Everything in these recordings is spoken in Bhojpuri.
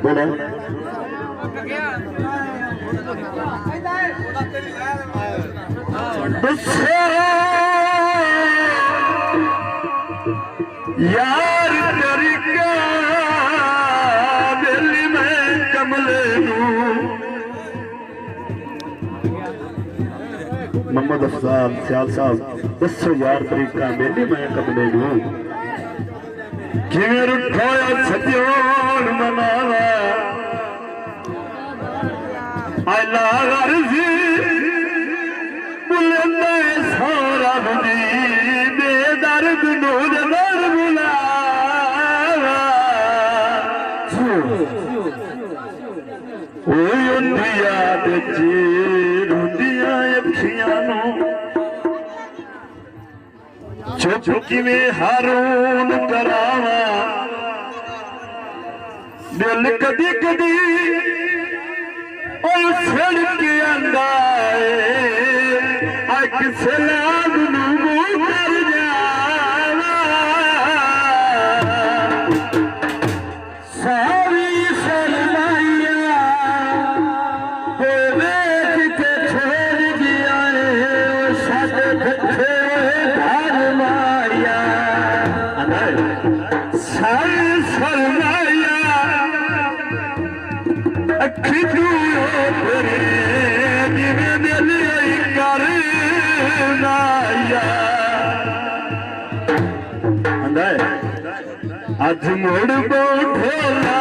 बोलो यार तेरी क्या दिल में कमले मोहम्मद अफजाल सियाल साहब 10 यार तरीका मेली मैं कमले किवें रुठोया सजोन मनावा आला अर्जी बुलंदे सारा दी बेदर्द नूर नर बुलावा ओए उंदिया दे चीर उंदिया अखियां नू चुप किवें हारून करावा दिल कदी कदी और सड़ के आंदा है किसे लाग नू कर जावा सारी सरमाइया होवे किते छोड़ गया है साडे धक्के घर मारिया सारी सरमाइया अखी तू आज मोड़ बोला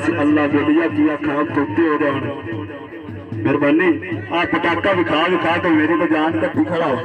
सी अल्लाह बोलिया किया खाब कुत्ते हो रहे मेहरबानी। आ पटाखा विखा तो मेरी तो जान कट्टी खड़ा हो।